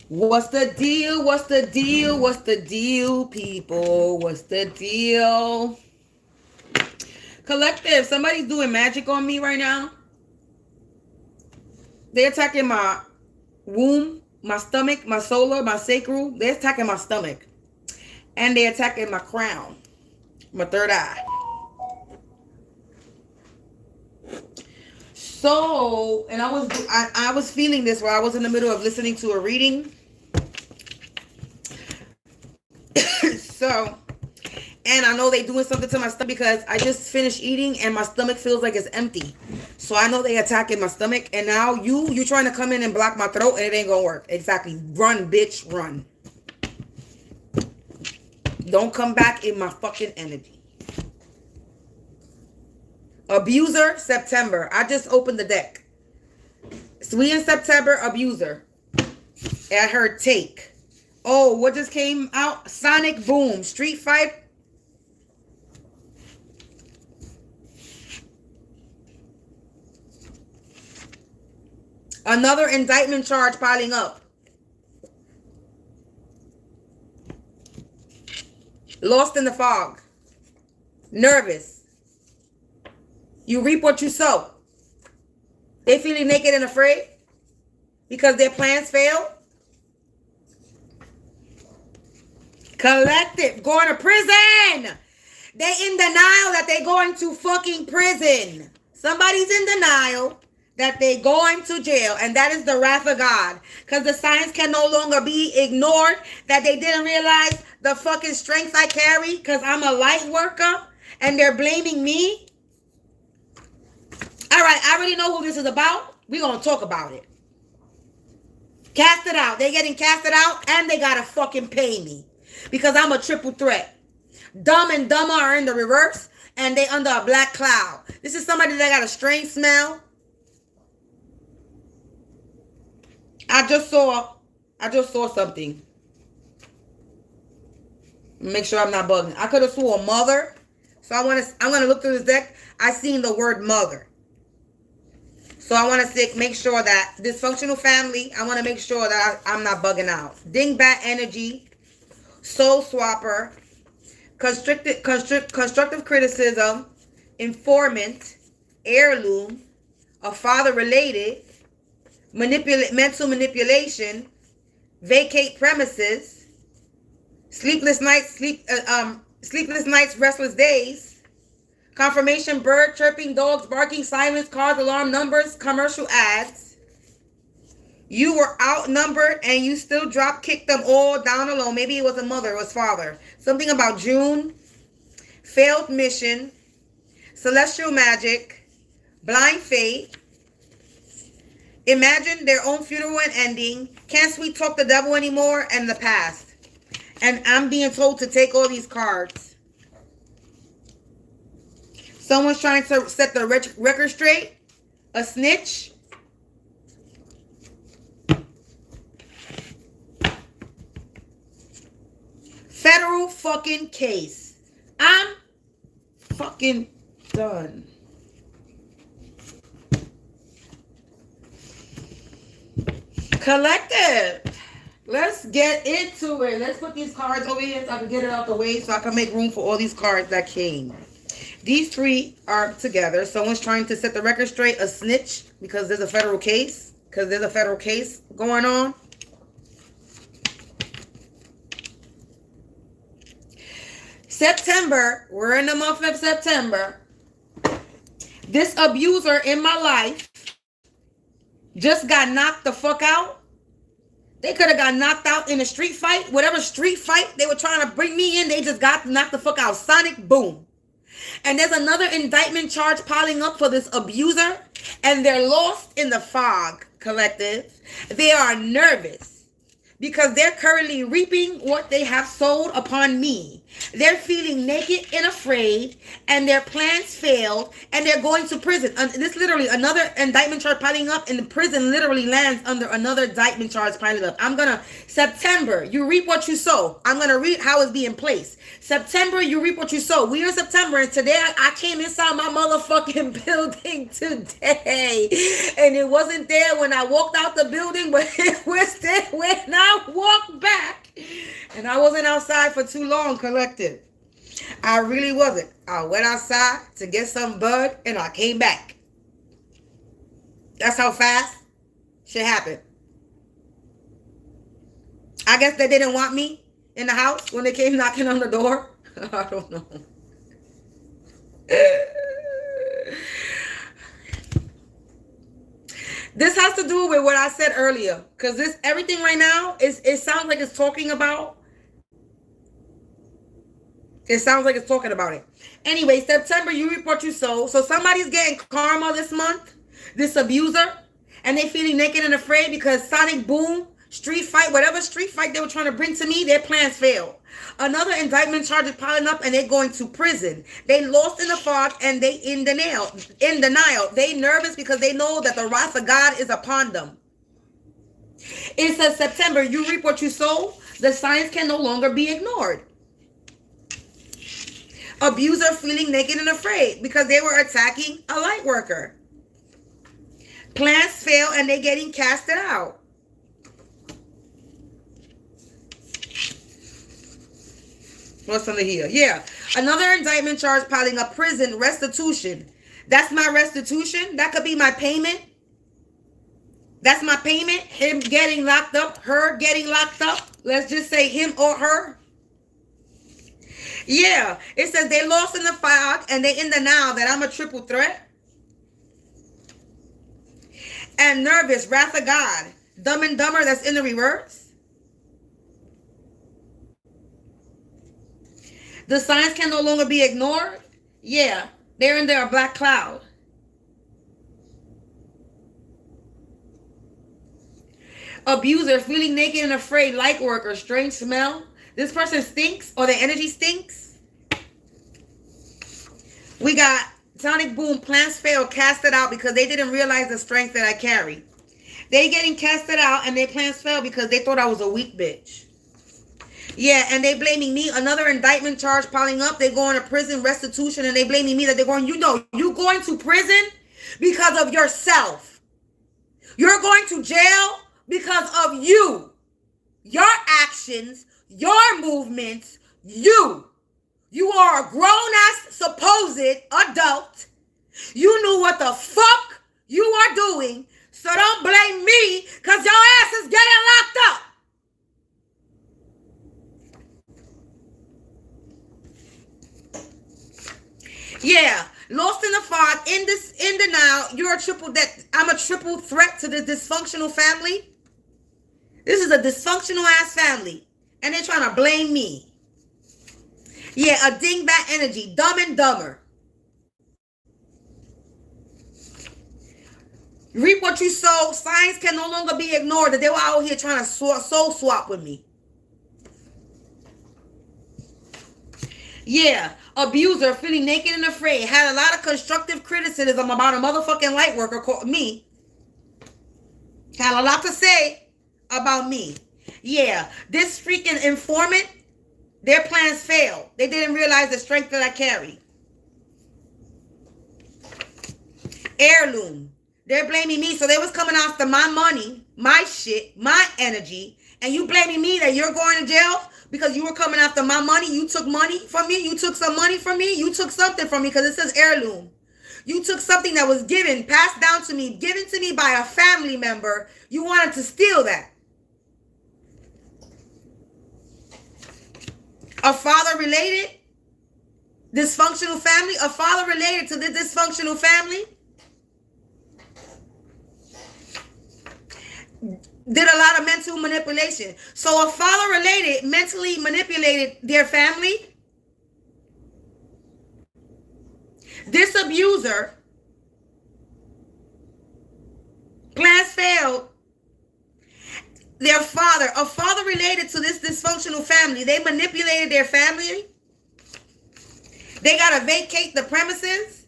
What's the deal? What's the deal? What's the deal, people? What's the deal? Collective, somebody's doing magic on me right now. They're attacking my womb, my stomach, my solar, my sacral. They're attacking my stomach. And they're attacking my crown, my third eye. So, and I was feeling this while I was in the middle of listening to a reading. So, and I know they doing something to my stomach because I just finished eating and my stomach feels like it's empty. So I know they attacking my stomach, and now you trying to come in and block my throat, and it ain't gonna work. Exactly. Run, bitch, run. Don't come back in my fucking energy. Abuser, September. I just opened the deck. So we in September, abuser. I heard take. Oh, what just came out? Sonic Boom. Street Fight. Another indictment charge piling up. Lost in the fog. Nervous. You reap what you sow. They feeling naked and afraid because their plans failed. Collective. Going to prison. They in denial that they going to fucking prison. Somebody's in denial that they going to jail, and that is the wrath of God, because the signs can no longer be ignored, that they didn't realize the fucking strength I carry because I'm a light worker, and they're blaming me. All right, I already know who this is about. We're going to talk about it. Cast it out. They're getting casted out, and they got to fucking pay me because I'm a triple threat. Dumb and Dumber are in the reverse, and they under a black cloud. This is somebody that got a strange smell. I just saw something. Make sure I'm not bugging. I could have swore mother. So I'm gonna look through this deck. I seen the word mother. So I want to make sure that dysfunctional family. I want to make sure that I'm not bugging out. Dingbat energy, soul swapper, constructive criticism, informant, heirloom, a father related. Mental manipulation, vacate premises, sleepless nights, restless days, confirmation, bird chirping, dogs barking, silence, cars, alarm, numbers, commercial ads. You were outnumbered and you still kicked them all down alone. Maybe it was a mother, it was father. Something about June, failed mission, celestial magic, blind fate. Imagine their own funeral and ending. Can't sweet talk the devil anymore, and the past. And I'm being told to take all these cards. Someone's trying to set the record straight. A snitch. Federal fucking case. I'm fucking done. Collective, let's get into it. Let's put these cards over here so I can get it out the way so I can make room for all these cards that came. These three are together. Someone's trying to set the record straight. A snitch, because there's a federal case. Because there's a federal case going on. September, we're in the month of September. This abuser in my life just got knocked the fuck out. They could have got knocked out in a street fight. Whatever street fight they were trying to bring me in, they just got knocked the fuck out. Sonic boom. And there's another indictment charge piling up for this abuser. And they're lost in the fog, collective. They are nervous because they're currently reaping what they have sowed upon me. They're feeling naked and afraid, and their plans failed, and they're going to prison. This literally another indictment charge piling up, and the prison literally lands under another indictment charge piling up. September, you reap what you sow. I'm gonna read how it's being placed. September, you reap what you sow. We are in September, and today I came inside my motherfucking building today, and it wasn't there when I walked out the building, but it was there when I I walked back. And I wasn't outside for too long, collective. I really wasn't. I went outside to get some bud and I came back. That's how fast shit happened. I guess they didn't want me in the house when they came knocking on the door. I don't know. This has to do with what I said earlier. Because this everything right now it sounds like it's talking about. It sounds like it's talking about it. Anyway, September, you reap what you sow. So somebody's getting karma this month. This abuser. And they feeling naked and afraid because sonic boom, street fight, whatever street fight they were trying to bring to me, their plans failed. Another indictment charge is piling up and they're going to prison. They lost in the fog and they in denial. They nervous because they know that the wrath of God is upon them. It says September, you reap what you sow. The signs can no longer be ignored. Abuser feeling naked and afraid because they were attacking a light worker. Plans fail and they're getting casted out. What's under here? Yeah. Another indictment charge piling up, prison, restitution. That's my restitution. That could be my payment. That's my payment. Him getting locked up, her getting locked up. Let's just say him or her. Yeah. It says they lost in the fog and they in the now that I'm a triple threat. And nervous, wrath of God. Dumb and Dumber, that's in the reverse. The signs can no longer be ignored. Yeah, they're in their black cloud. Abuser, feeling naked and afraid, light worker, strange smell. This person stinks or the energy stinks. We got sonic boom, plans fail, casted out because they didn't realize the strength that I carry. They getting casted out and their plans fail because they thought I was a weak bitch. Yeah, and they blaming me. Another indictment charge piling up. They going to prison, restitution, and they blaming me that they're going, you going to prison because of yourself. You're going to jail because of you. Your actions, your movements, you. You are a grown-ass supposed adult. You knew what the fuck you are doing. So don't blame me because your ass is getting locked up. Yeah. Lost in the fog, in the now. You're a triple that I'm a triple threat to this dysfunctional family. This is a dysfunctional ass family. And they're trying to blame me. Yeah, a dingbat energy, dumb and dumber. Reap what you sow. Signs can no longer be ignored. That they were out here trying to soul swap with me. Yeah, abuser, feeling naked and afraid. Had a lot of constructive criticism about a motherfucking light worker called me. Had a lot to say about me. Yeah, this freaking informant. Their plans failed. They didn't realize the strength that I carry. Heirloom. They're blaming me. So they was coming after my money, my shit, my energy. And you blaming me that you're going to jail because you were coming after my money. You took money from me. You took some money from me. You took something from me because it says heirloom. You took something that was given, passed down to me, given to me by a family member. You wanted to steal that. A father related, dysfunctional family, a father related to this dysfunctional family, did a lot of mental manipulation. So a father related mentally manipulated their family. This abuser, plans failed. Their father, a father related to this dysfunctional family, they manipulated their family. They got to vacate the premises.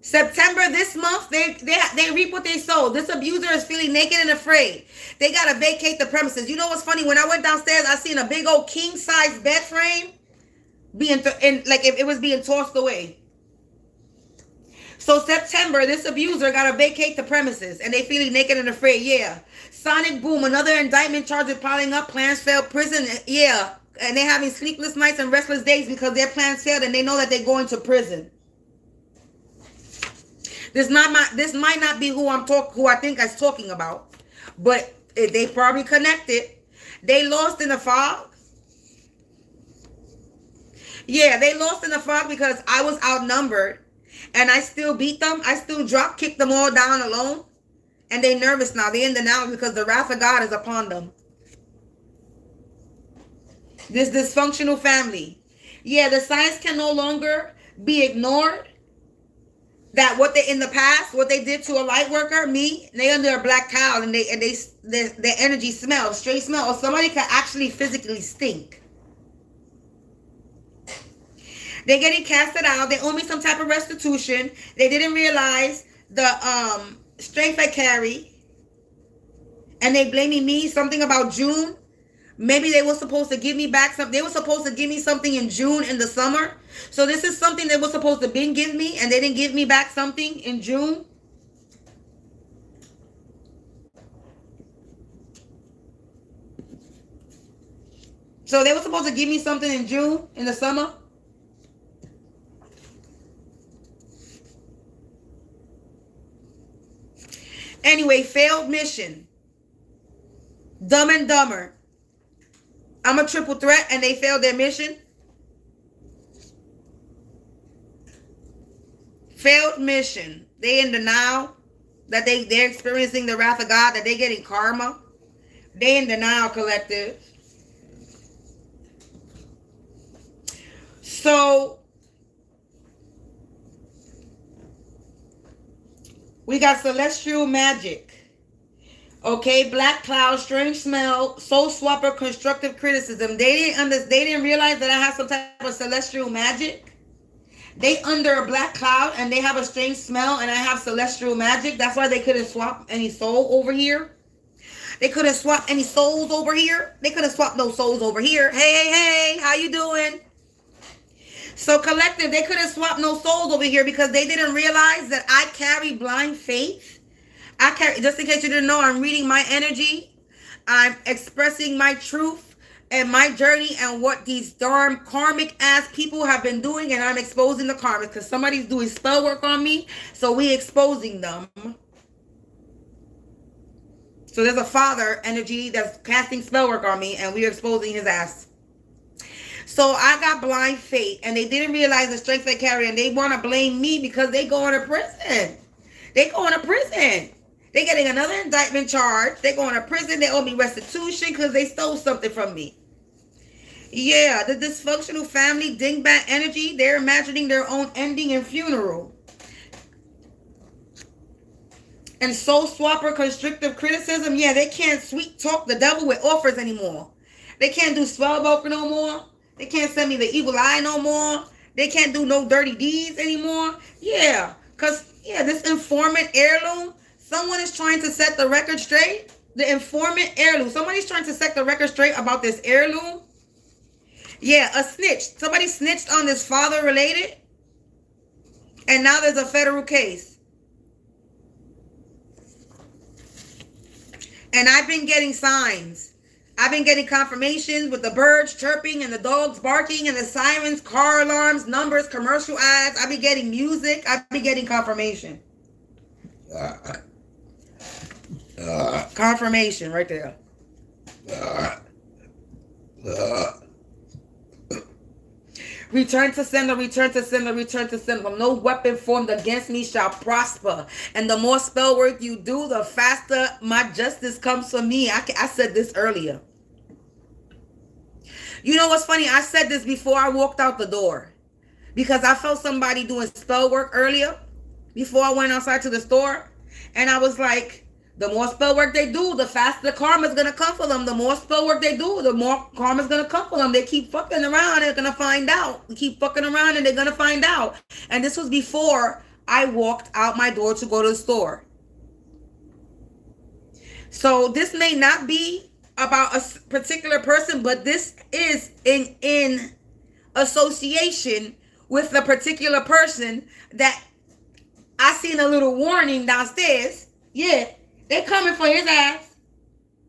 September this month, they reap what they sow. This abuser is feeling naked and afraid. They got to vacate the premises. You know what's funny? When I went downstairs, I seen a big old king-size bed frame like if it was being tossed away. So September, this abuser got to vacate the premises, and they feeling naked and afraid. Yeah. Sonic boom, another indictment charges piling up. Plans failed. Prison. Yeah. And they having sleepless nights and restless days because their plans failed, and they know that they're going to prison. This might not be who I think I was talking about, but they probably connected. They lost in the fog. Yeah, they lost in the fog because I was outnumbered. And I still beat them. I still drop kicked them all down alone. And they nervous now. They in the now because the wrath of God is upon them. This dysfunctional family. Yeah, the signs can no longer be ignored. That what they in the past, what they did to a light worker, me, they under a black cloud, and their energy smells, straight smell, or somebody can actually physically stink. They're getting casted out. They owe me some type of restitution. They didn't realize the strength I carry. And they blaming me something about June. Maybe they were supposed to give me back something. They were supposed to give me something in June in the summer. So this is something they were supposed to give me, and they didn't give me back something in June. So they were supposed to give me something in June in the summer. Anyway, failed mission. Dumb and Dumber. I'm a triple threat and they failed their mission. Failed mission. They in denial that they're experiencing the wrath of God, that they're getting karma. They in denial, collective. So we got celestial magic. Okay, black cloud, strange smell, soul swapper, constructive criticism. They didn't realize that I have some type of celestial magic. They under a black cloud and they have a strange smell, and I have celestial magic. That's why they couldn't swap any soul over here. They couldn't swap any souls over here. They couldn't swap no souls over here. Hey, how you doing? So collective, they couldn't swap no souls over here because they didn't realize that I carry blind faith. Just in case you didn't know, I'm reading my energy. I'm expressing my truth and my journey and what these darn karmic ass people have been doing, and I'm exposing the karmic because somebody's doing spell work on me, so we exposing them. So there's a father energy that's casting spell work on me, and we're exposing his ass. So I got blind faith, and they didn't realize the strength they carry, and they want to blame me because they going to prison. They going to prison. They getting another indictment charge. They going to prison. They owe me restitution because they stole something from me. Yeah, the dysfunctional family, dingbat energy, they're imagining their own ending and funeral. And soul swapper, constructive criticism, yeah, they can't sweet talk the devil with offers anymore. They can't do spell work no more. They can't send me the evil eye no more. They can't do no dirty deeds anymore. Yeah, because, yeah, this informant heirloom, someone is trying to set the record straight. The informant heirloom. Somebody's trying to set the record straight about this heirloom. Yeah, a snitch. Somebody snitched on this father related. And now there's a federal case. And I've been getting signs. I've been getting confirmations with the birds chirping and the dogs barking and the sirens, car alarms, numbers, commercial ads. I've been getting music. I've been getting confirmation. Confirmation right there. Return to sender, return to sender, return to sender. No weapon formed against me shall prosper. And the more spell work you do, the faster my justice comes for me. I said this earlier. You know what's funny? I said this before I walked out the door. Because I felt somebody doing spell work earlier. Before I went outside to the store. And I was like, the more spell work they do, the faster the karma is going to come for them. The more spell work they do, the more karma is going to come for them. They keep fucking around and they're going to find out. They keep fucking around and they're going to find out. And this was before I walked out my door to go to the store. So this may not be about a particular person, but this is in association with a particular person that I seen a little warning downstairs. Yeah, they coming for his ass.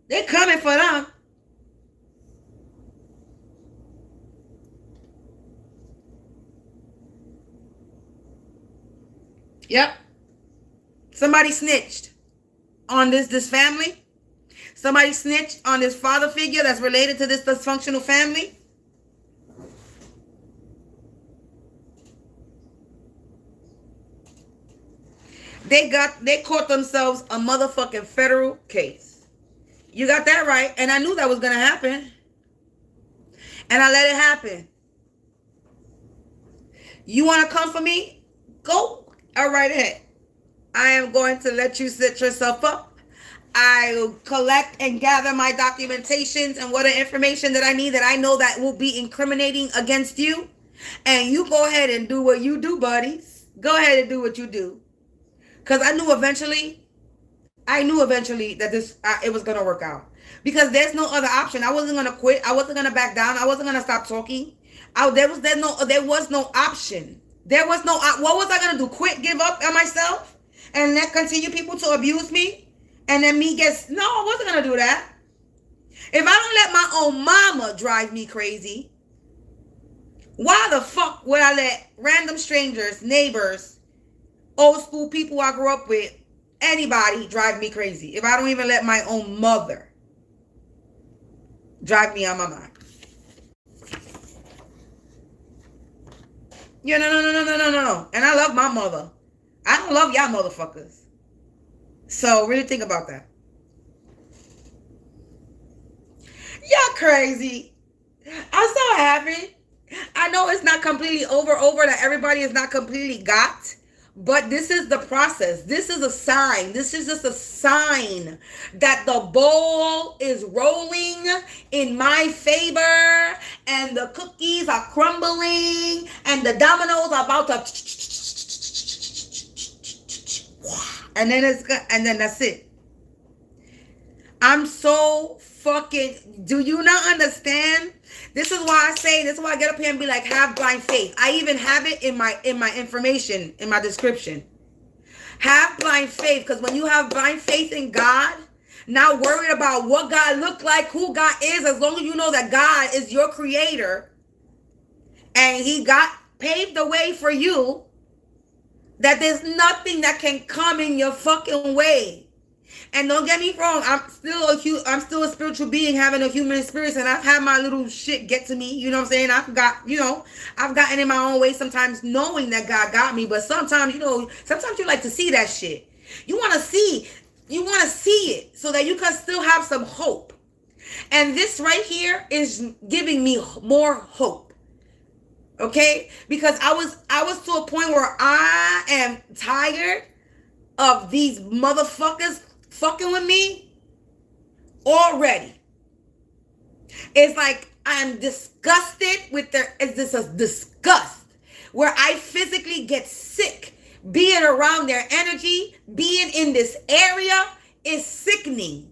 They coming for them. Yep. Somebody snitched on this family. Somebody snitched on this father figure that's related to this dysfunctional family. They caught themselves a motherfucking federal case. You got that right. And I knew that was gonna happen. And I let it happen. You wanna come for me? Go. All right ahead. I am going to let you set yourself up. I'll collect and gather my documentations and what information that I need that I know that will be incriminating against you. And you go ahead and do what you do, buddies. Go ahead and do what you do. Because I knew eventually that this it was going to work out. Because there's no other option. I wasn't going to quit. I wasn't going to back down. I wasn't going to stop talking. There was no option. There was no, what was I going to do? Quit, give up on myself? And then continue people to abuse me? And then me gets, no, I wasn't going to do that. If I don't let my own mama drive me crazy, why the fuck would I let random strangers, neighbors, old school people I grew up with, anybody drive me crazy? If I don't even let my own mother drive me on my mind. Yeah, no. And I love my mother. I don't love y'all motherfuckers. So really think about that. Y'all crazy. I'm so happy. I know it's not completely over that everybody is not completely got. But this is the process. This is a sign. This is just a sign that the ball is rolling in my favor and the cookies are crumbling and the dominoes are about to, and then that's it. I'm so fucking, do you not understand? This is why I get up here and be like, have blind faith. I even have it in my information, in my description. Have blind faith, because when you have blind faith in God, not worried about what God looked like, who God is, as long as you know that God is your creator, and he paved the way for you, that there's nothing that can come in your fucking way. And don't get me wrong, I'm still a spiritual being having a human experience, and I've had my little shit get to me, you know what I'm saying? I've gotten in my own way sometimes, knowing that God got me, but sometimes, sometimes you like to see that shit. You want to see it so that you can still have some hope. And this right here is giving me more hope. Okay? Because I was to a point where I am tired of these motherfuckers fucking with me already. It's like I'm disgusted with it's a disgust where I physically get sick. Being around their energy, being in this area is sickening.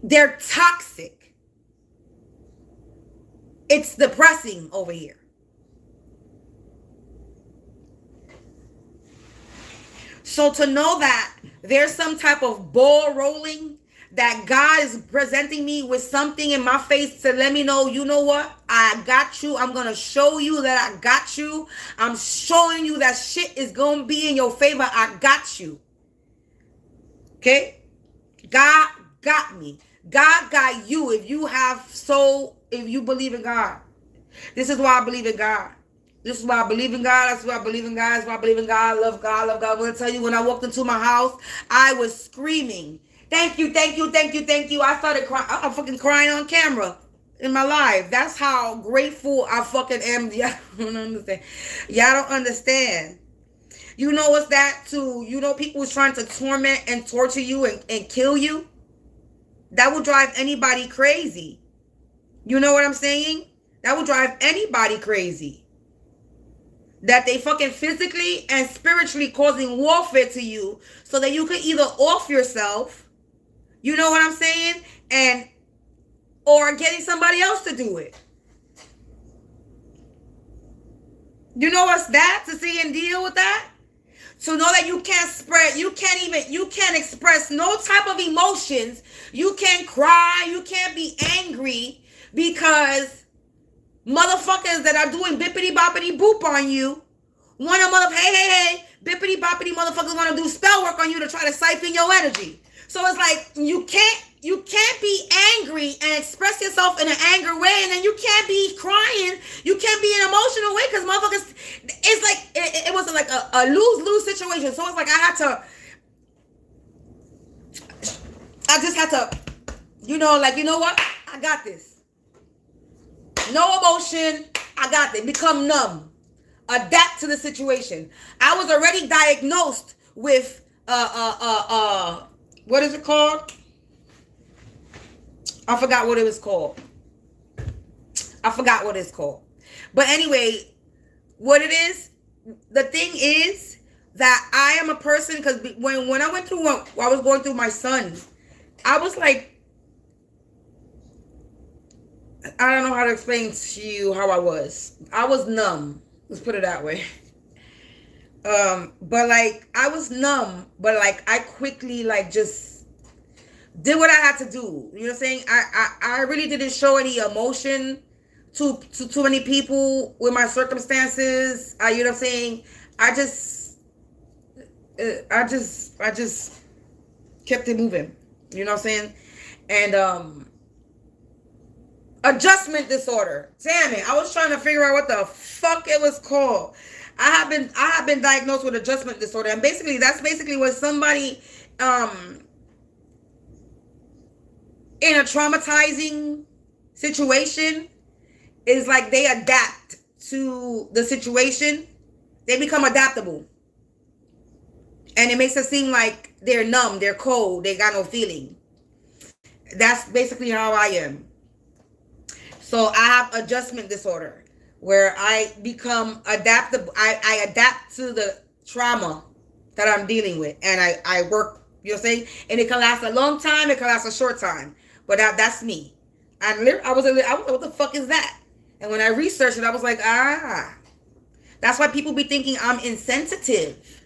They're toxic. It's depressing over here. So to know that there's some type of ball rolling, that God is presenting me with something in my face to let me know, you know what? I got you. I'm going to show you that I got you. I'm showing you that shit is going to be in your favor. I got you. Okay? God got me. God got you if you believe in God. This is why I believe in God. This is why I believe in God. That's why I believe in God. That's why I believe in God. I love God. I love God. I'm going to tell you, when I walked into my house, I was screaming, thank you, thank you, thank you, thank you. I started crying. I'm fucking crying on camera in my life. That's how grateful I fucking am. Y'all don't understand. Y'all don't understand. You know what's that too? You know people who's trying to torment and torture you and kill you? That will drive anybody crazy. You know what I'm saying? That will drive anybody crazy. That they fucking physically and spiritually causing warfare to you so that you can either off yourself, you know what I'm saying, or getting somebody else to do it. You know what's that? To see and deal with that? to know that you can't express no type of emotions. You can't cry, you can't be angry because motherfuckers that are doing bippity boppity boop on you want to hey, bippity boppity motherfuckers want to do spell work on you to try to siphon your energy. So it's like you can't be angry and express yourself in an angry way, and then you can't be crying, you can't be in an emotional way, because motherfuckers, it's like it was like a lose-lose situation. So it's like I just had to, you know what, I got this. No emotion, I got this. Become numb, adapt to the situation. I was already diagnosed with what is it called? I forgot what it was called. I forgot what it's called. But anyway, what it is, the thing is that I am a person, because when I went through what I was going through my son, I was like, I don't know how to explain to you how I was. I was numb. Let's put it that way. But like I was numb, but like I quickly like just did what I had to do. You know what I'm saying? I really didn't show any emotion to too many people with my circumstances. You know what I'm saying? I just kept it moving. You know what I'm saying? And adjustment disorder. Damn it! I was trying to figure out what the fuck it was called. I have been diagnosed with adjustment disorder, and basically that's basically when somebody in a traumatizing situation is like they adapt to the situation. They become adaptable, and it makes it seem like they're numb, they're cold, they got no feeling. That's basically how I am. So I have adjustment disorder, where I become adaptable. I adapt to the trauma that I'm dealing with, and I work, you know what I'm saying? And it can last a long time, it can last a short time. But that's me. I was what the fuck is that? And when I researched it, I was like, that's why people be thinking I'm insensitive.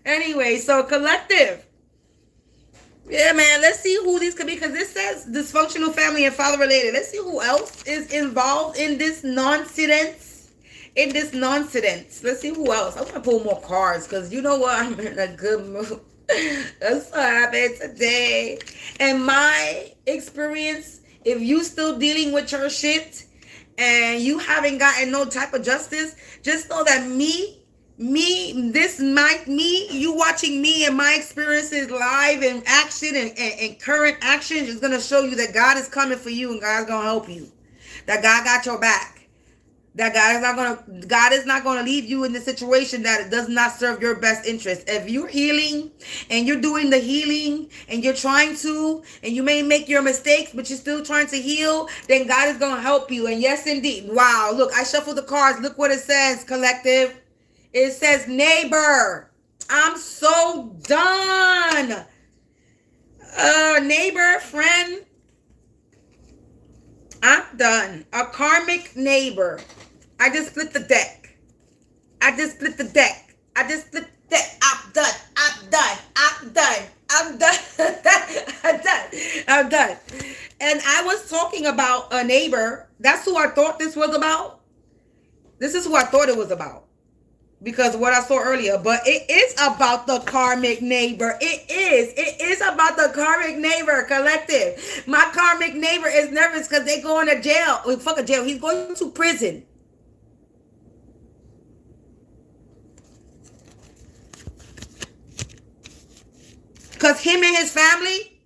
Anyway, so collective. Yeah, man, let's see who these could be, because this says dysfunctional family and father related. Let's see who else is involved in this nonsense. Let's see who else. I'm going to pull more cards, because you know what? I'm in a good mood. That's what happened today. And my experience, if you still dealing with your shit and you haven't gotten no type of justice, just know that you watching me and my experiences live in action and current action is going to show you that God is coming for you and God's going to help you. That God got your back. That God is not going to leave you in the situation that it does not serve your best interest. If you're healing and you're doing the healing and you're trying to, and you may make your mistakes, but you're still trying to heal, then God is going to help you. And yes, indeed. Wow. Look, I shuffled the cards. Look what it says, collective. It says neighbor. I'm so done. Neighbor, friend. I'm done. A karmic neighbor. I just split the deck. I'm done. And I was talking about a neighbor. That's who I thought this was about. This is who I thought it was about, because of what I saw earlier. But it is about the karmic neighbor. It is about the karmic neighbor, collective. My karmic neighbor is nervous because they going to jail. Well, fuck a jail. He's going to prison. Because him and his family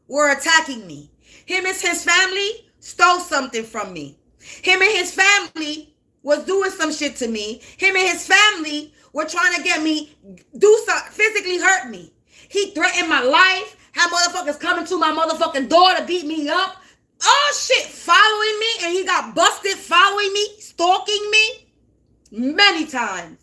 were attacking me. Him and his family stole something from me. Him and his family was doing some shit to me. Him and his family were trying to get me, do something, physically hurt me. He threatened my life, had motherfuckers coming to my motherfucking door to beat me up. Oh shit, following me, and he got busted following me, stalking me many times.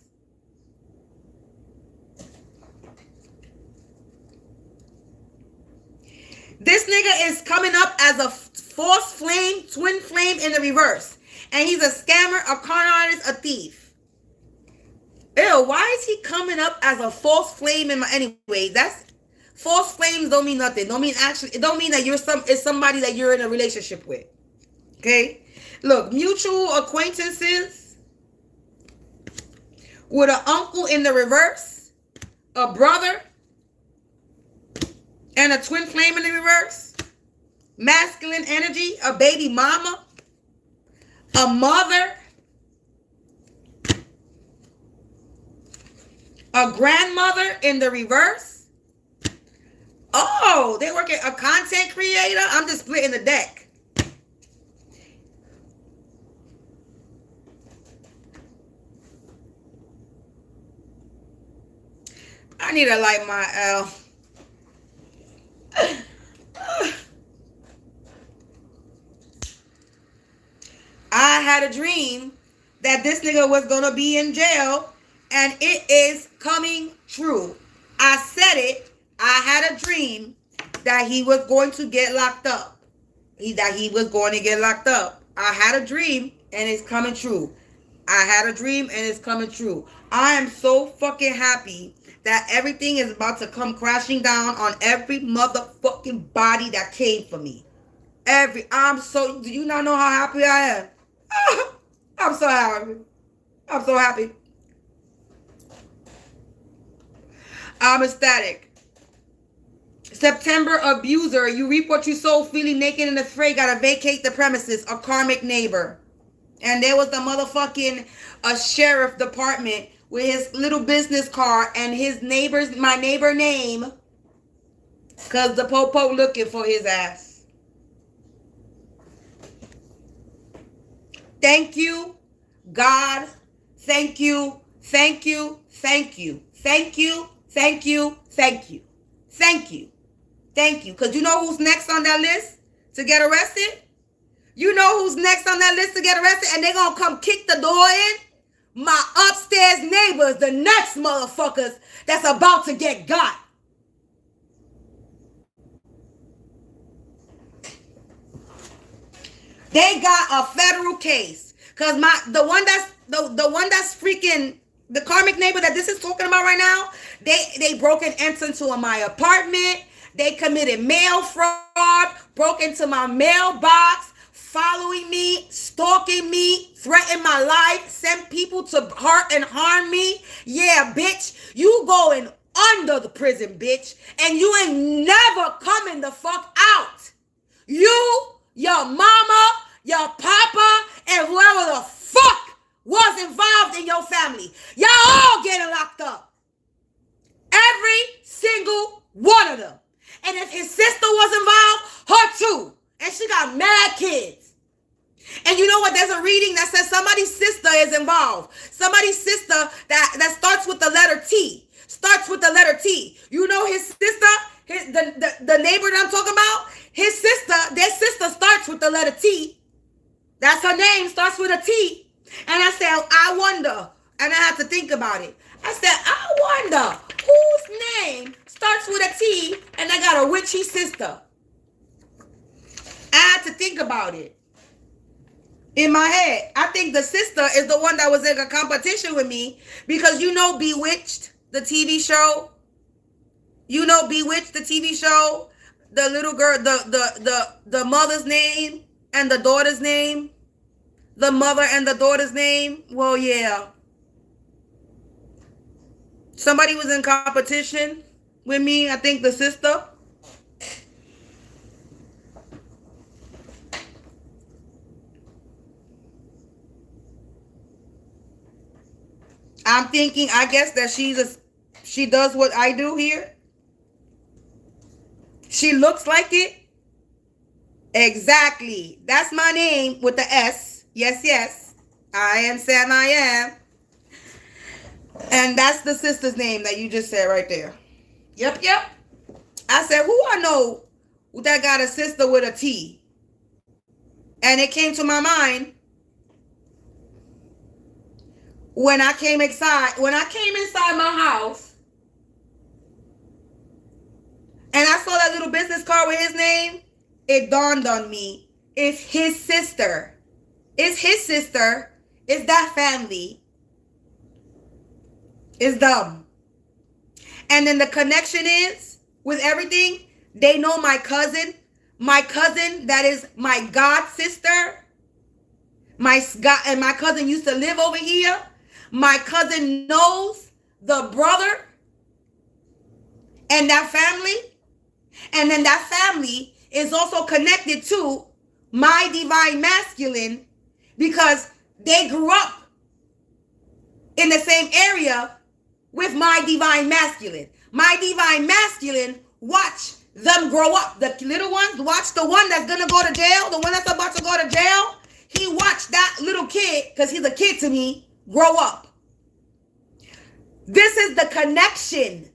This nigga is coming up as a false flame, twin flame in the reverse. And he's a scammer, a con artist, a thief. Ew, why is he coming up as a false flame in my... Anyway, that's... False flames don't mean nothing. Don't mean actually... It don't mean that it's somebody that you're in a relationship with. Okay? Look, mutual acquaintances with an uncle in the reverse, a brother, and a twin flame in the reverse, masculine energy, a baby mama, a mother, a grandmother in the reverse. Oh, they work at a content creator. I'm just splitting the deck. I need to light my L. I had a dream that this nigga was gonna be in jail, and it is coming true. I said it. I had a dream that he was going to get locked up. That he was going to get locked up. I had a dream, and it's coming true. I had a dream, and it's coming true. I am so fucking happy that everything is about to come crashing down on every motherfucking body that came for me. Do you not know how happy I am? I'm so happy. I'm so happy. I'm ecstatic. September abuser. You reap what you sow, feeling naked and afraid. Gotta vacate the premises. A karmic neighbor. And there was the motherfucking sheriff department with his little business card and my neighbor name. Cause the popo looking for his ass. Thank you, God. Thank you. Thank you. Thank you. Thank you. Thank you. Thank you. Thank you. Thank you. Because you know who's next on that list to get arrested? You know who's next on that list to get arrested? And they're going to come kick the door in? My upstairs neighbors, the next motherfuckers that's about to get got. They got a federal case. Cause the one that's freaking the karmic neighbor that this is talking about right now, they broke and entered into my apartment. They committed mail fraud, broke into my mailbox, following me, stalking me, threatened my life, sent people to hurt and harm me. Yeah, bitch, you going under the prison, bitch, and you ain't never coming the fuck out. You, your mama, your papa, and whoever the fuck was involved in your family. Y'all all getting locked up. Every single one of them. And if his sister was involved, her too. And she got mad kids. And you know what? There's a reading that says somebody's sister is involved. Somebody's sister that starts with the letter T. Starts with the letter T. You know his sister, the neighbor that I'm talking about? Their sister starts with the letter T. That's her name, starts with a T. And I said, I wonder. And I had to think about it. I said, I wonder whose name starts with a T and I got a witchy sister. I had to think about it. In my head, I think the sister is the one that was in a competition with me because you know Bewitched, the TV show. You know Bewitched, the TV show. The little girl, the mother's name and the daughter's name. The mother and the daughter's name. Well, yeah. Somebody was in competition with me. I think the sister. I'm thinking, I guess that she does what I do here. She looks like it. Exactly. That's my name with the S. Yes, yes. I am Sam, I am. And that's the sister's name that you just said right there. Yep, yep. I said, who I know that got a sister with a T? And it came to my mind when I came inside my house and I saw that little business card with his name, it dawned on me. It's his sister. Is his sister, is that family, is dumb. And then the connection is, with everything, they know my cousin that is my god sister. And my cousin used to live over here. My cousin knows the brother and that family. And then that family is also connected to my divine masculine because they grew up in the same area with my divine masculine. My divine masculine watch them grow up. The little ones, watch the one that's going to go to jail, the one that's about to go to jail. He watched that little kid, because he's a kid to me, grow up. This is the connection.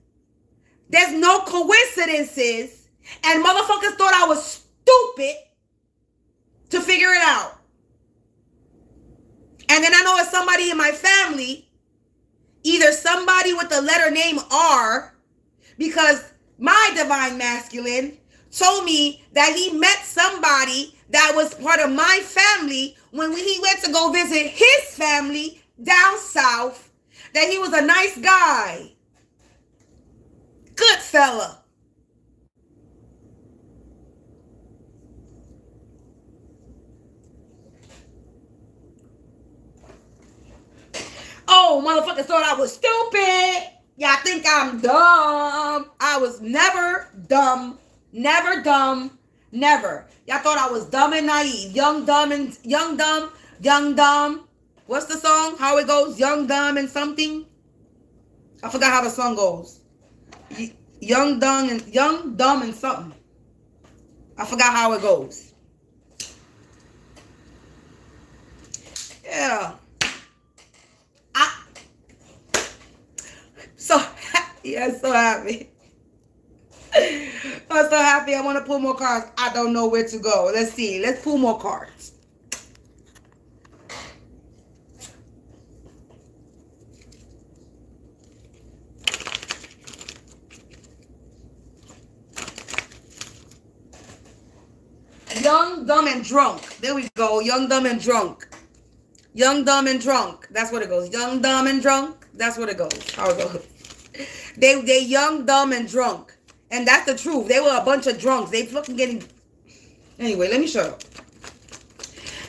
There's no coincidences. And motherfuckers thought I was stupid to figure it out. And then I know it's somebody in my family, either somebody with the letter name R, because my divine masculine told me that he met somebody that was part of my family when he went to go visit his family down south, that he was a nice guy. Good fella. Oh, motherfuckers thought I was stupid. Y'all think I'm dumb. I was never dumb. Never dumb. Never. Y'all thought I was dumb and naive. Young, dumb. What's the song? How it goes? Young, dumb, and something. I forgot how the song goes. Young, dumb, and something. I forgot how it goes. Yeah. I'm so happy. I'm so happy. I want to pull more cards. I don't know where to go. Let's see. Let's pull more cards. Young, dumb, and drunk. There we go. Young, dumb, and drunk. Young, dumb, and drunk. That's what it goes. Young, dumb, and drunk. That's what it goes. How it goes. They young, dumb, and drunk. And that's the truth. They were a bunch of drunks. They fucking getting... Anyway, let me shut up.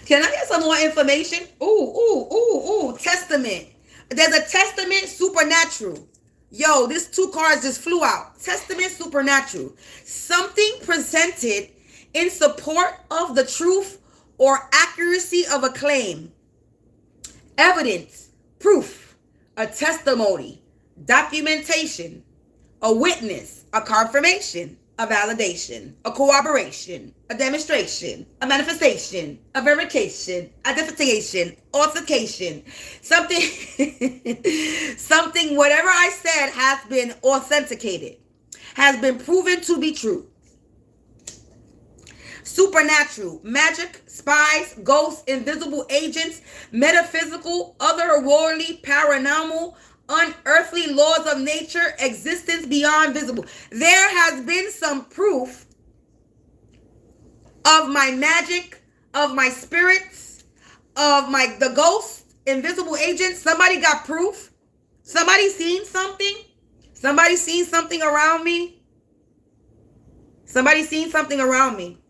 Can I get some more information? Ooh. Testament. There's a testament, supernatural. Yo, this 2 cards just flew out. Testament, supernatural. Something presented in support of the truth or accuracy of a claim. Evidence, proof, a testimony, documentation, a witness, a confirmation, a validation, a corroboration, a demonstration, a manifestation, a verification, identification, authentication, something, whatever I said has been authenticated, has been proven to be true. Supernatural, magic, spies, ghosts, invisible agents, metaphysical, otherworldly, paranormal, unearthly laws of nature, existence beyond visible. There has been some proof of my magic, of my spirits, of the ghosts, invisible agents. Somebody got proof. Somebody seen something. Somebody seen something around me. Somebody seen something around me.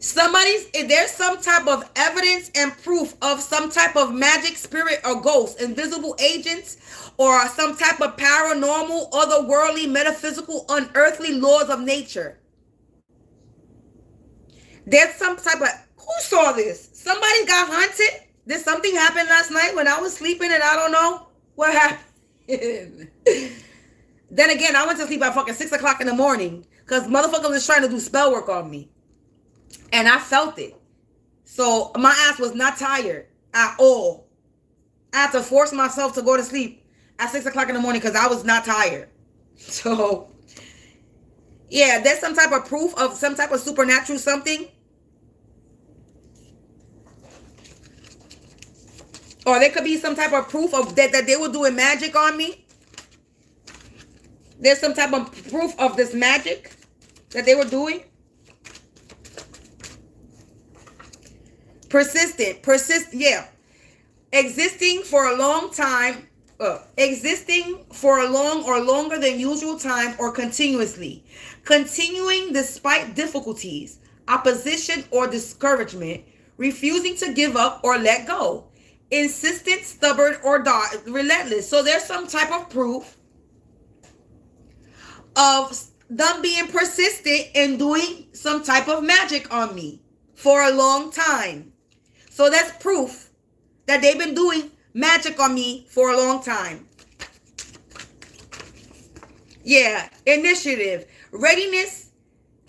If there's some type of evidence and proof of some type of magic, spirit, or ghost, invisible agents, or some type of paranormal, otherworldly, metaphysical, unearthly laws of nature. There's some type of... Who saw this? Somebody got hunted? Did something happen last night when I was sleeping and I don't know what happened? Then again, I went to sleep at fucking 6 o'clock in the morning because motherfucker was trying to do spell work on me. And I felt it. So my ass was not tired at all. I had to force myself to go to sleep at 6 o'clock in the morning because I was not tired. So, yeah, there's some type of proof of some type of supernatural something. Or there could be some type of proof of that they were doing magic on me. There's some type of proof of this magic that they were doing. Yeah. Existing for a long time, existing for a long or longer than usual time or continuously. Continuing despite difficulties, opposition, or discouragement. Refusing to give up or let go. Insistent, stubborn, or relentless. So there's some type of proof of them being persistent in doing some type of magic on me for a long time. So that's proof that they've been doing magic on me for a long time. Yeah, initiative, readiness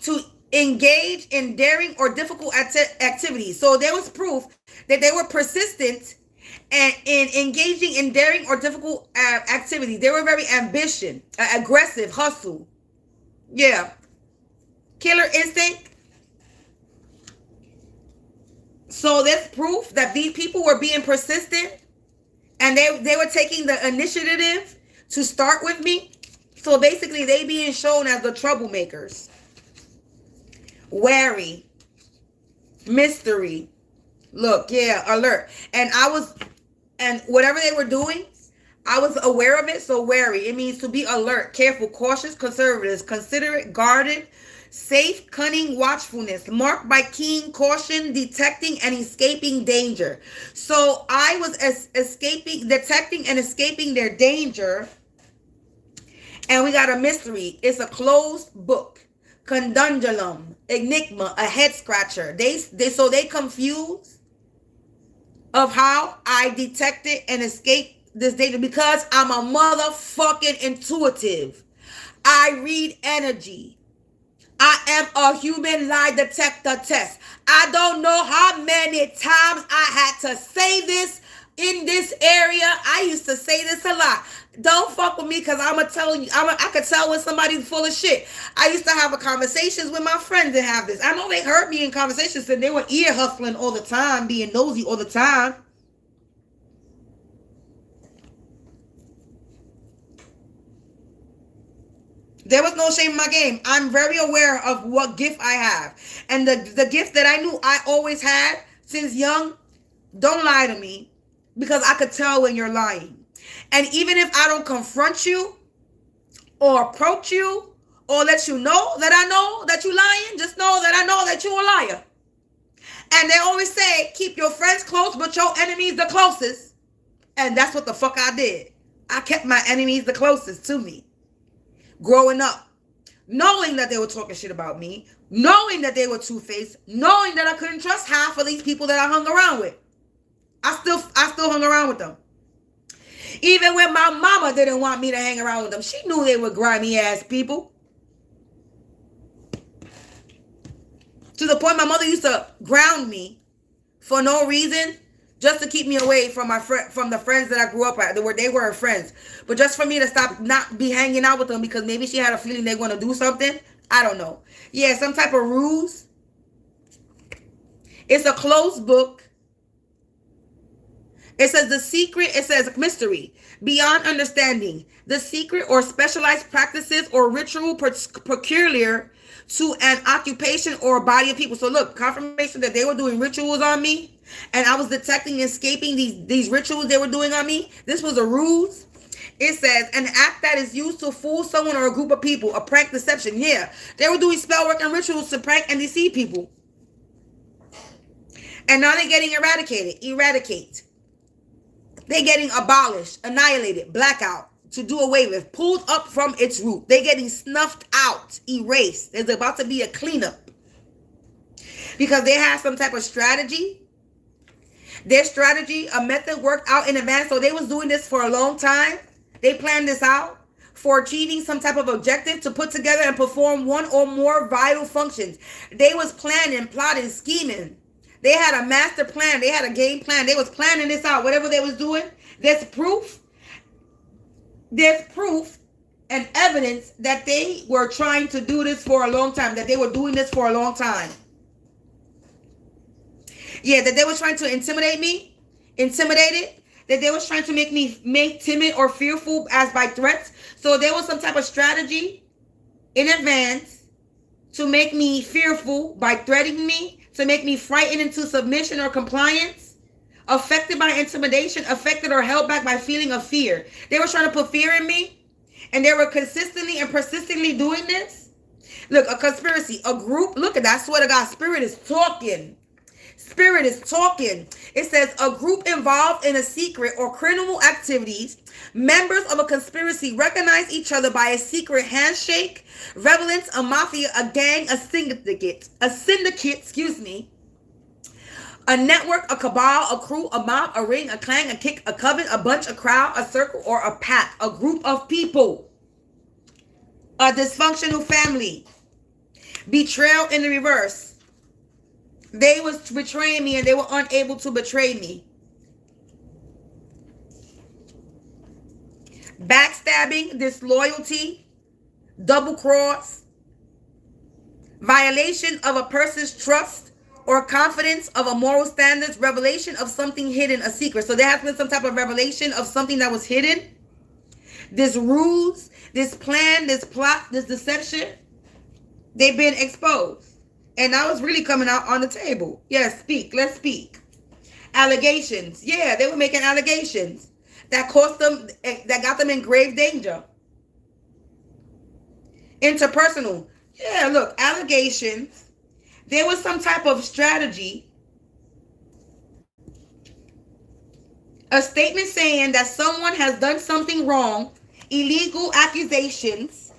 to engage in daring or difficult activities. So there was proof that they were persistent and in engaging in daring or difficult activities. They were very aggressive, hustle. Yeah. Killer instinct. So that's proof that these people were being persistent and they were taking the initiative to start with me. So basically they being shown as the troublemakers. Wary. Mystery. Look, yeah, alert. And whatever they were doing, I was aware of it. So wary. It means to be alert, careful, cautious, conservative, considerate, guarded, safe, cunning, watchfulness, marked by keen caution, detecting and escaping danger. So I was detecting and escaping their danger. And we got a mystery. It's a closed book. Conundrum, enigma, a head scratcher. So they confused of how I detected and escaped this danger because I'm a motherfucking intuitive. I read energy. I am a human lie detector test. I don't know how many times I had to say this in this area. I used to say this a lot. Don't fuck with me because I'm going to tell you. I could tell when somebody's full of shit. I used to have conversations with my friends and have this. I know they heard me in conversations and they were ear hustling all the time, being nosy all the time. There was no shame in my game. I'm very aware of what gift I have. And the gift that I knew I always had since young, don't lie to me because I could tell when you're lying. And even if I don't confront you or approach you or let you know that you're lying, just know that I know that you're a liar. And they always say, keep your friends close, but your enemies the closest. And that's what the fuck I did. I kept my enemies the closest to me. Growing up, knowing that they were talking shit about me, knowing that they were two-faced, knowing that I couldn't trust half of these people that I hung around with. I still hung around with them. Even when my mama didn't want me to hang around with them, she knew they were grimy ass people. To the point my mother used to ground me for no reason, just to keep me away from from the friends that I grew up at. They weren't friends, but just for me to stop not be hanging out with them because maybe she had a feeling they're going to do something. I don't know. Yeah, some type of ruse. It's a closed book. It says the secret. It says mystery beyond understanding. The secret or specialized practices or ritual peculiar to an occupation or a body of people. So look, confirmation that they were doing rituals on me and I was detecting and escaping these rituals they were doing on me. This was a ruse. It says an act that is used to fool someone or a group of people, a prank deception. Yeah, they were doing spell work and rituals to prank and deceive people. And now they're getting eradicate. They're getting abolished, annihilated, blackout, to do away with, pulled up from its root. They're getting snuffed out, erased. There's about to be a cleanup. Because they have some type of strategy. Their strategy, a method worked out in advance. So they was doing this for a long time. They planned this out for achieving some type of objective to put together and perform one or more vital functions. They was planning, plotting, scheming. They had a master plan. They had a game plan. They was planning this out. Whatever they was doing, there's proof. There's proof and evidence that they were trying to do this for a long time. That they were doing this for a long time. Yeah, that they were trying to intimidate me. Intimidated. That they was trying to make me timid or fearful as by threats. So there was some type of strategy in advance to make me fearful by threatening me, to make me frightened into submission or compliance, affected by intimidation, affected or held back by feeling of fear. They were trying to put fear in me, and they were consistently and persistently doing this. Look, a conspiracy, a group. Look at that. I swear to God, Spirit is talking. Spirit is talking. It says a group involved in a secret or criminal activities. Members of a conspiracy recognize each other by a secret handshake. Relevance, a mafia, a gang, a syndicate, a network, a cabal, a crew, a mob, a ring, a clan, a clique, a coven, a bunch, a crowd, a circle, or a pack, a group of people. A dysfunctional family. Betrayal in the reverse. They was betraying me and they were unable to betray me. Backstabbing, disloyalty, double cross, violation of a person's trust or confidence of a moral standards, revelation of something hidden, a secret. So there has been some type of revelation of something that was hidden. This ruse, this plan, this plot, this deception, they've been exposed. And now it's really coming out on the table. Yes, speak. Let's speak. Allegations. Yeah, they were making allegations that cost them, that got them in grave danger. Interpersonal. Yeah, look, allegations. There was some type of strategy. A statement saying that someone has done something wrong, illegal accusations,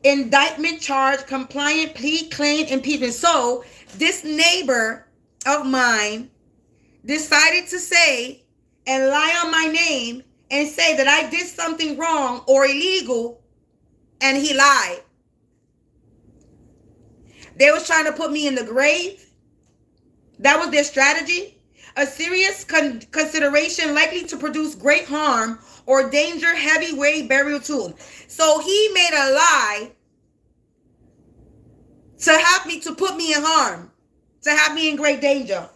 indictment, charge, compliant, plea, claim, impeachment. So this neighbor of mine decided to say and lie on my name and say that I did something wrong or illegal, and he lied. They was trying to put me in the grave. That was their strategy. A serious consideration likely to produce great harm or danger, heavyweight burial tomb. So he made a lie to put me in harm, to have me in great danger.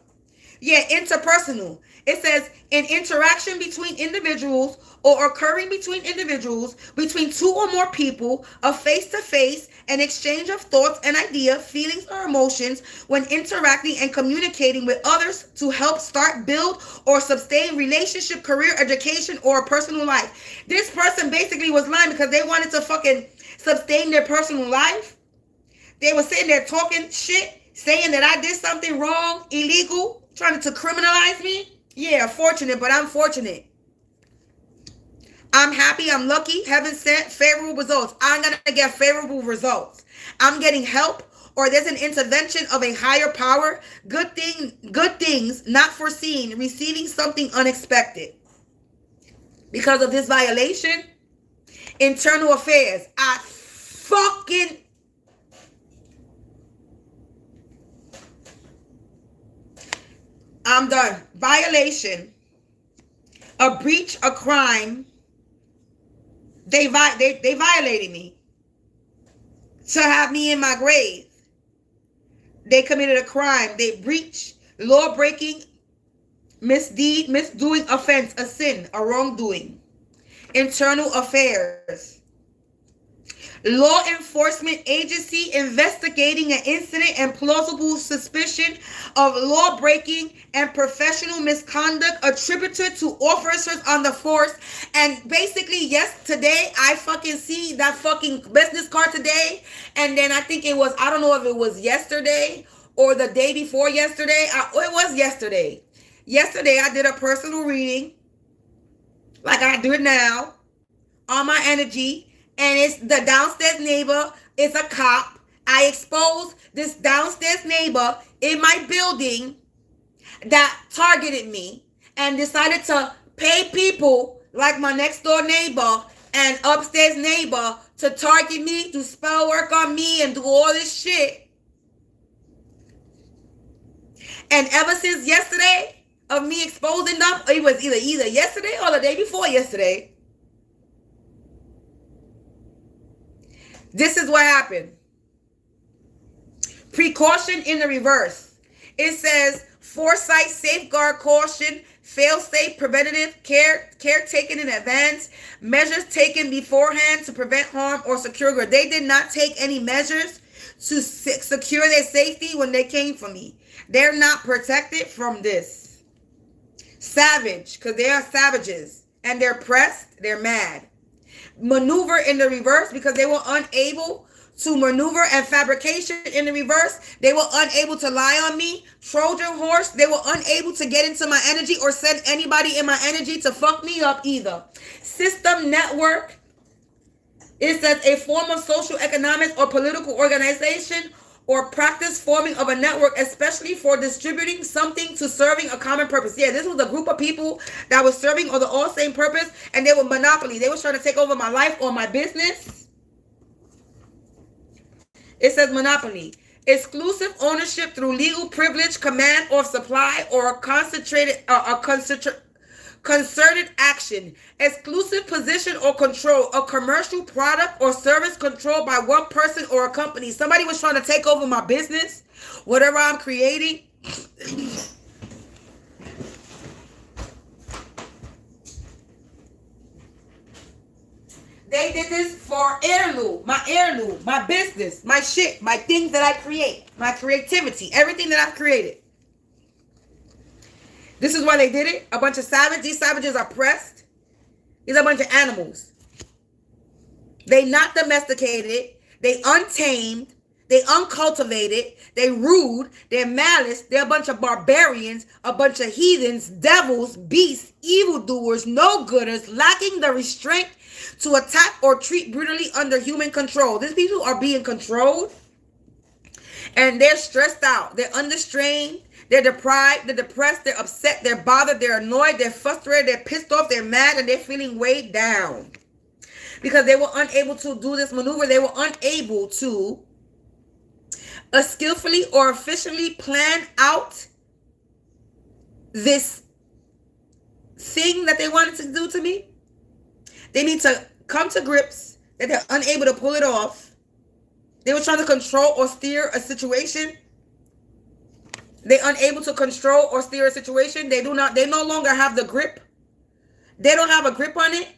Yeah, interpersonal. It says an interaction between individuals or occurring between individuals, between two or more people, a face-to-face, an exchange of thoughts and ideas, feelings or emotions when interacting and communicating with others to help start, build, or sustain relationship, career, education, or personal life. This person basically was lying because they wanted to fucking sustain their personal life. They were sitting there talking shit, saying that I did something wrong, illegal, trying to criminalize me. Yeah, fortunate, but I'm fortunate. I'm happy, I'm lucky, heaven sent, favorable results. I'm going to get favorable results. I'm getting help, or there's an intervention of a higher power, good things not foreseen, receiving something unexpected. Because of this violation, internal affairs, I'm done. Violation, a breach, a crime. They violated me to have me in my grave. They committed a crime. They breached, law breaking, misdeed, misdoing, offense, a sin, a wrongdoing. Internal affairs. Law enforcement agency investigating an incident and plausible suspicion of law breaking and professional misconduct attributed to officers on the force. And basically, yes, today I fucking see that fucking business card today. And then I think it was, I don't know if it was yesterday or the day before yesterday. It was yesterday. Yesterday I did a personal reading, like I do it now, on my energy. And it's the downstairs neighbor is a cop. I exposed this downstairs neighbor in my building that targeted me and decided to pay people like my next door neighbor and upstairs neighbor to target me, do spell work on me, and do all this shit. And ever since yesterday of me exposing them, it was either yesterday or the day before yesterday, this is what happened. Precaution in the reverse. It says foresight, safeguard, caution, fail-safe, preventative, care taken in advance, measures taken beforehand to prevent harm or secure good. They did not take any measures to secure their safety when they came for me. They're not protected from this. Savage, because they are savages. And they're pressed, they're mad. Maneuver in the reverse because they were unable to maneuver, and fabrication in the reverse. They were unable to lie on me. Trojan horse, they were unable to get into my energy or send anybody in my energy to fuck me up either. System network. It says a form of social, economic, or political organization or practice forming of a network, especially for distributing something to serving a common purpose. Yeah, this was a group of people that was serving or the all same purpose, and they were monopoly. They were trying to take over my life or my business. It says monopoly. Exclusive ownership through legal privilege, command or supply, or a concerted action. Exclusive position or control. A commercial product or service controlled by one person or a company. Somebody was trying to take over my business, whatever I'm creating. They did this for heirloom, my business, my shit, my things that I create, my creativity, everything that I've created. This is why they did it. A bunch of savages. These savages are pressed. These are a bunch of animals. They not domesticated. They untamed. They uncultivated. They rude. They're malice. They're a bunch of barbarians, a bunch of heathens, devils, beasts, evildoers, no-gooders, lacking the restraint to attack or treat brutally under human control. These people are being controlled, and they're stressed out. They're under strain. They're deprived. They're depressed. They're upset. They're bothered. They're annoyed. They're frustrated. They're pissed off. They're mad, and they're feeling weighed down because they were unable to do this maneuver. They were unable to skillfully or efficiently plan out this thing that they wanted to do to me. They need to come to grips that they're unable to pull it off. They were trying to control or steer a situation. They're unable to control or steer a situation. They no longer have the grip. They don't have a grip on it.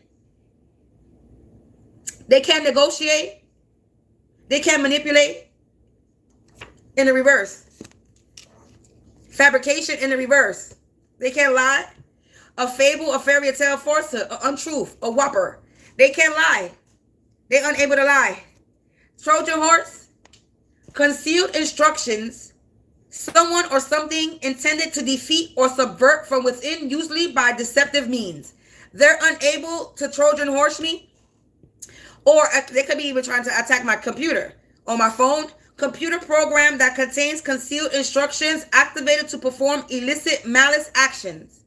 They can't negotiate. They can't manipulate. In the reverse. Fabrication in the reverse. They can't lie. A fable, a fairy tale, falsehood, an untruth, a whopper. They can't lie. They're unable to lie. Trojan horse. Concealed instructions. Someone or something intended to defeat or subvert from within, usually by deceptive means. They're unable to Trojan horse me. Or they could be even trying to attack my computer or my phone. Computer program that contains concealed instructions activated to perform illicit malice actions.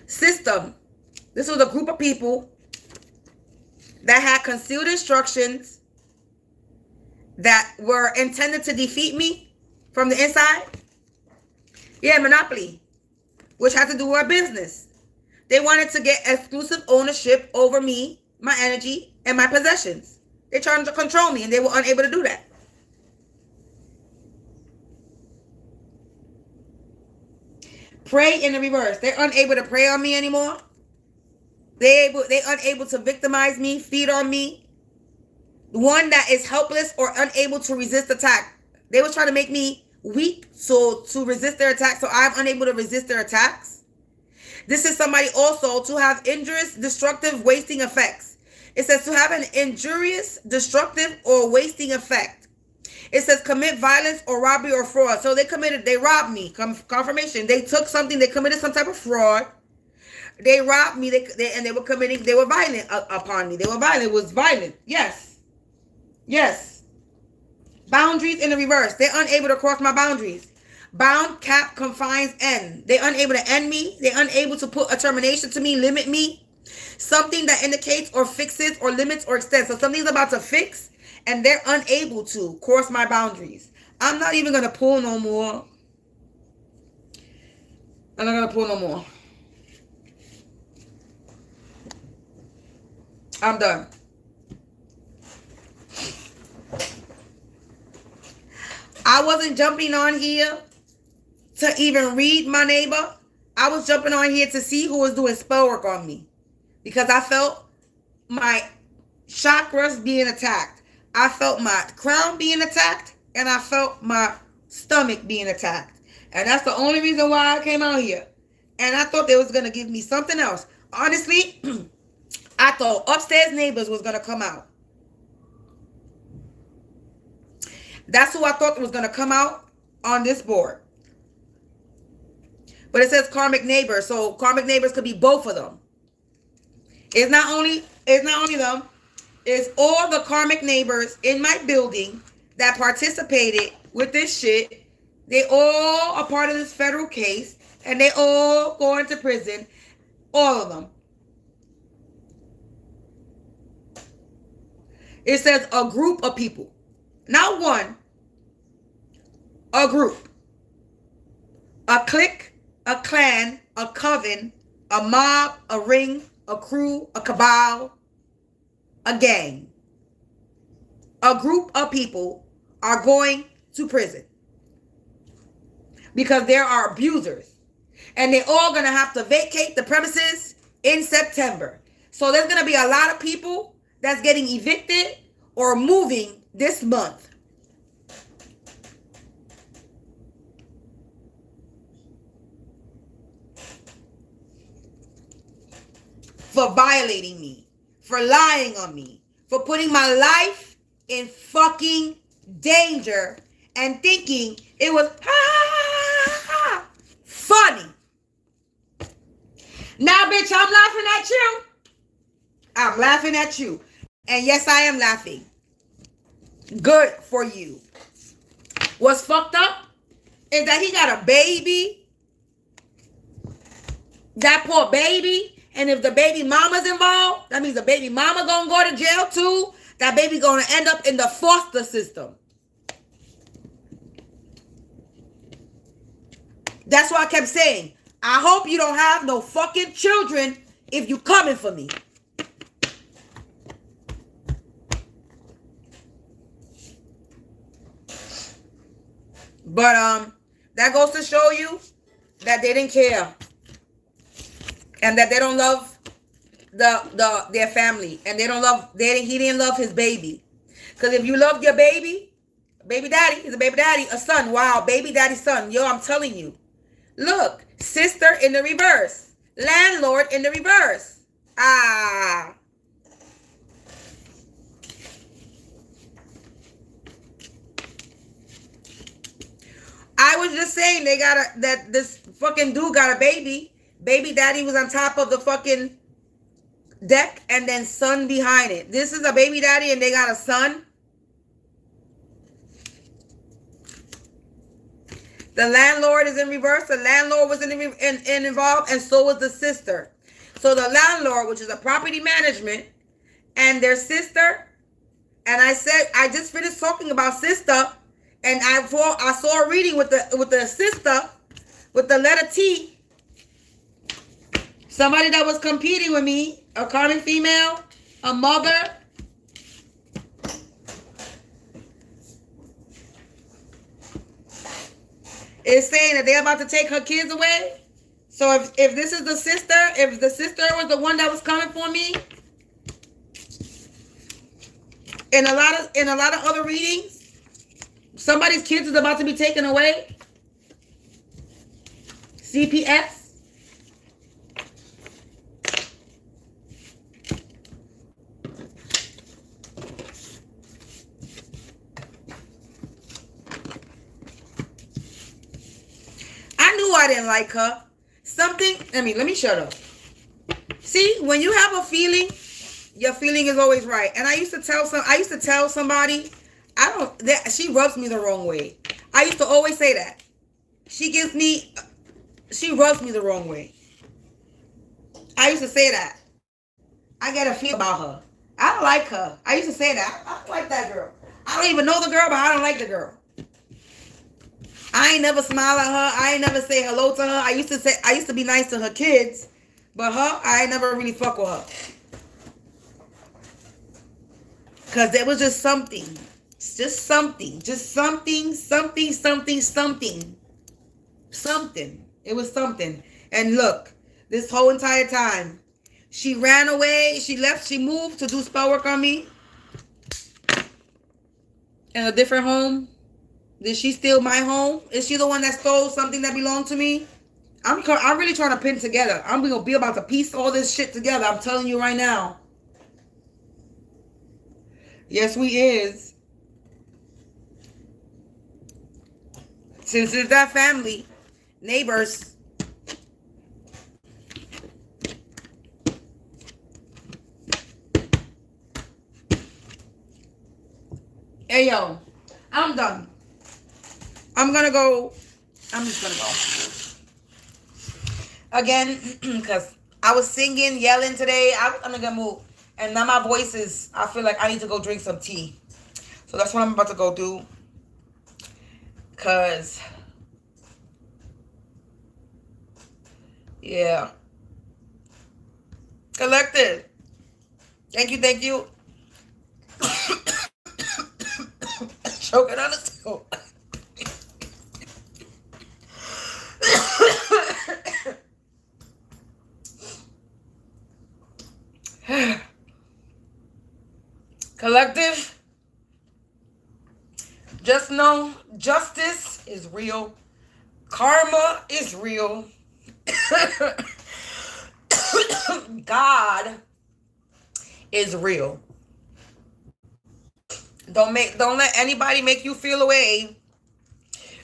System. This was a group of people that had concealed instructions that were intended to defeat me from the inside. Yeah, monopoly, which had to do with our business. They wanted to get exclusive ownership over me, my energy, and my possessions. They're trying to control me, and they were unable to do that. Prey in the reverse. They're unable to prey on me anymore. They're unable to victimize me, feed on me. One that is helpless or unable to resist attack. They were trying to make me weak so to resist their attack, so I'm unable to resist their attacks. This is somebody also to have injurious, destructive, wasting effects. It says to have an injurious, destructive, or wasting effect. It says commit violence or robbery or fraud. So they robbed me. Confirmation. They took something, they committed some type of fraud. They robbed me, they were violent upon me. They were violent. It was violent. Yes. Yes. Boundaries in the reverse. They're unable to cross my boundaries. Bound, cap, confines, end. They're unable to end me. They're unable to put a termination to me, limit me. Something that indicates or fixes or limits or extends. So something's about to fix and they're unable to cross my boundaries. I'm not even going to pull no more. I'm not going to pull no more. I'm done. I wasn't jumping on here to even read my neighbor. I was jumping on here to see who was doing spell work on me. Because I felt my chakras being attacked. I felt my crown being attacked, and I felt my stomach being attacked. And that's the only reason why I came out here. And I thought they was going to give me something else. Honestly, I thought upstairs neighbors was going to come out. That's who I thought was going to come out on this board. But it says karmic neighbors. So karmic neighbors could be both of them. It's not only them. It's all the karmic neighbors in my building that participated with this shit. They all are part of this federal case. And they all go into prison. All of them. It says a group of people. Not one. A group. A clique. A clan. A coven. A mob. A ring. A crew. A cabal. A gang. A group of people are going to prison. Because there are abusers. And they're all going to have to vacate the premises in September. So there's going to be a lot of people that's getting evicted or moving this month. For violating me. For lying on me. For putting my life in fucking danger. And thinking it was funny. Now, bitch, I'm laughing at you. I'm laughing at you. And yes, I am laughing. Good for you. What's fucked up is that he got a baby. That poor baby. And if the baby mama's involved, that means the baby mama gonna go to jail too. That baby gonna end up in the foster system. That's why I kept saying, I hope you don't have no fucking children if you coming for me. But that goes to show you that they didn't care. And that they don't love their family. And he didn't love his baby. Because if you loved your baby daddy, he's a baby daddy, a son. Wow, baby daddy's son. Yo, I'm telling you. Look, sister in the reverse. Landlord in the reverse. Ah. I was just saying that this fucking dude got a baby. Baby daddy was on top of the fucking deck and then son behind it. This is a baby daddy and they got a son. The landlord is in reverse. The landlord was involved, and so was the sister. So the landlord, which is a property management, and their sister, and I just finished talking about sister, and I saw a reading with the sister, with the letter T. Somebody that was competing with me, a karmic female, a mother. Is saying that they're about to take her kids away. So if this is the sister, if the sister was the one that was coming for me, in a lot of other readings, somebody's kids is about to be taken away. CPS. I didn't like her. Let me shut up. See, when you have a feeling, your feeling is always right. And I used to tell somebody, she rubs me the wrong way. I used to always say that. She rubs me the wrong way. I used to say that. I get a feel about her. I don't like her. I used to say that. I don't like that girl. I don't even know the girl, but I don't like the girl. I ain't never smile at her. I ain't never say hello to her. I used to be nice to her kids, but her, I ain't never really fuck with her. Cause there was just something. Something. It was something. And look, this whole entire time, She ran away. She left. She moved to do spell work on me in a different home. Did she steal my home? Is she the one that stole something that belonged to me? I'm really trying to pin together. I'm going to be about to piece all this shit together. I'm telling you right now. Yes, we is. Since it's that family, neighbors. Hey, yo. I'm done. I'm going to go. I'm just going to go. Again, because I was singing, yelling today. I'm going to move. And now my voice is, I feel like I need to go drink some tea. So that's what I'm about to go do. Because, yeah. Collective. Thank you, thank you. Choking on the stool. Collective, just know justice is real. Karma is real. God is real. Don't let anybody make you feel away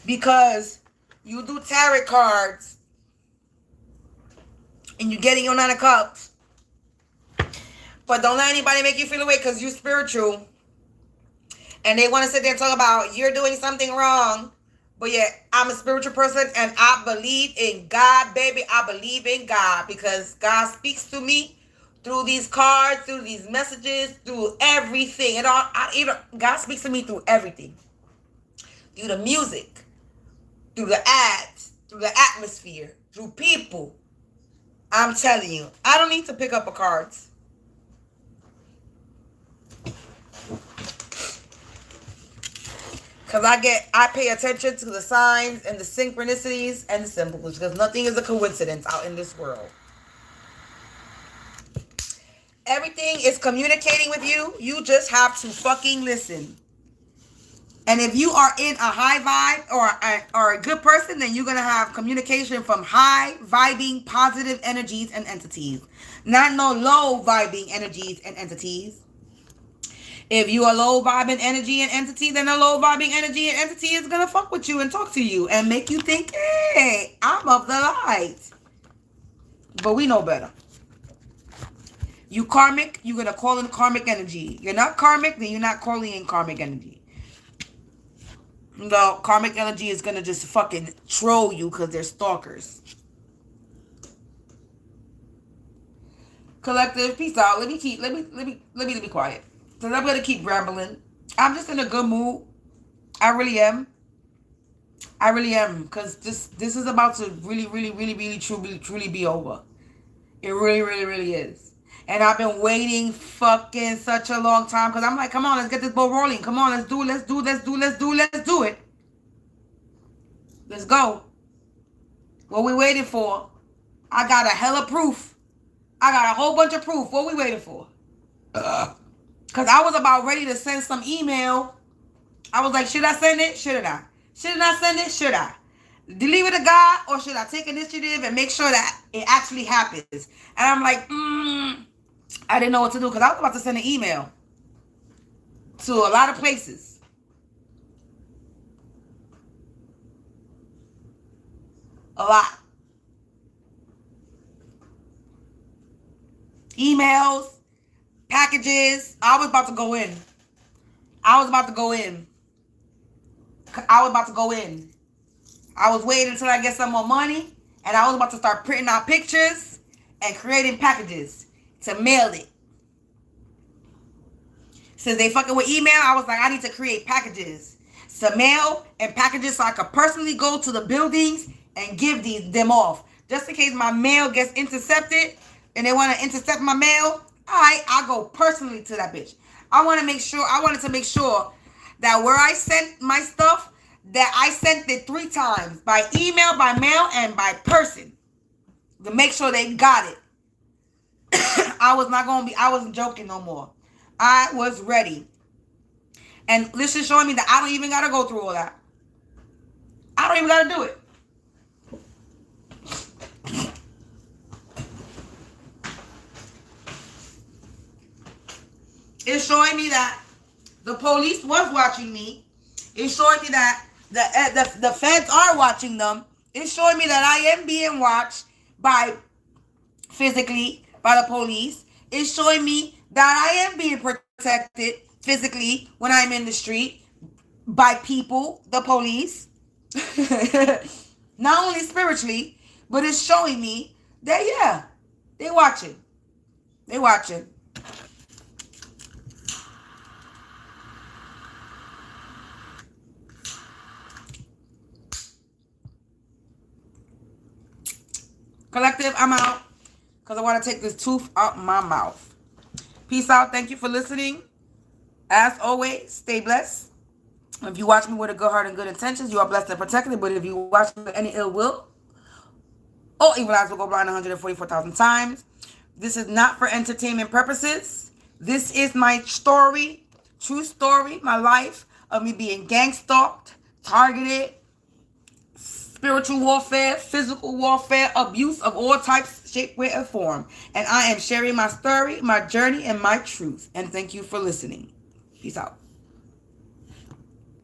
because you do tarot cards and you're getting your 9 of cups. But don't let anybody make you feel away because you're spiritual. And they want to sit there and talk about you're doing something wrong. But yet, I'm a spiritual person and I believe in God, baby. I believe in God because God speaks to me through these cards, through these messages, through everything. God speaks to me through everything. Through the music, through the ads, through the atmosphere, through people. I'm telling you, I don't need to pick up a cards. Because I pay attention to the signs and the synchronicities and the symbols. Because nothing is a coincidence out in this world. Everything is communicating with you. You just have to fucking listen. And if you are in a high vibe or a good person, then you're going to have communication from high vibing positive energies and entities. Not no low vibing energies and entities. If you are low vibing energy and entity, then a low vibing energy and entity is going to fuck with you and talk to you and make you think, hey, I'm of the light. But we know better. You karmic, you're going to call in karmic energy. You're not karmic, then you're not calling in karmic energy. No, karmic energy is going to just fucking troll you because they're stalkers. Collective, peace out. Let me be quiet. Because I'm going to keep rambling. I'm just in a good mood. I really am. Because this is about to really, truly be over. It really is. And I've been waiting fucking such a long time. Because I'm like, come on, let's get this ball rolling. Come on, let's do it. Let's go. What we waiting for? I got a hella proof. I got a whole bunch of proof. What we waiting for? Because I was about ready to send some email. I was like, should I send it? Should I? Should I not send it? Should I? Leave it to God, or should I take initiative and make sure that it actually happens? And I'm like, I didn't know what to do because I was about to send an email to a lot of places. A lot. Emails. Packages. I was about to go in. I was waiting until I get some more money. And I was about to start printing out pictures and creating packages to mail it. Since they fucking with email, I was like, I need to create packages to mail and packages so I could personally go to the buildings and give them off. Just in case my mail gets intercepted and they want to intercept my mail. I go personally to that bitch. I wanted to make sure that where I sent my stuff, that I sent it 3 times. By email, by mail, and by person. To make sure they got it. I wasn't joking no more. I was ready. And this is showing me that I don't even got to go through all that. I don't even got to do it. It's showing me that the police was watching me. It's showing me that the feds are watching them. It's showing me that I am being watched physically by the police. It's showing me that I am being protected physically when I'm in the street by people, the police. Not only spiritually, but it's showing me that, yeah, they watching. They watching. Collective, I'm out because I want to take this tooth out my mouth. Peace out. Thank you for listening. As always, stay blessed. If you watch me with a good heart and good intentions, you are blessed and protected. But if you watch me with any ill will, all evil eyes will go blind 144,000 times. This is not for entertainment purposes. This is my story, true story, my life of me being gang stalked, targeted, spiritual warfare, physical warfare, abuse of all types, shape, way, and form. And I am sharing my story, my journey, and my truth. And thank you for listening. Peace out.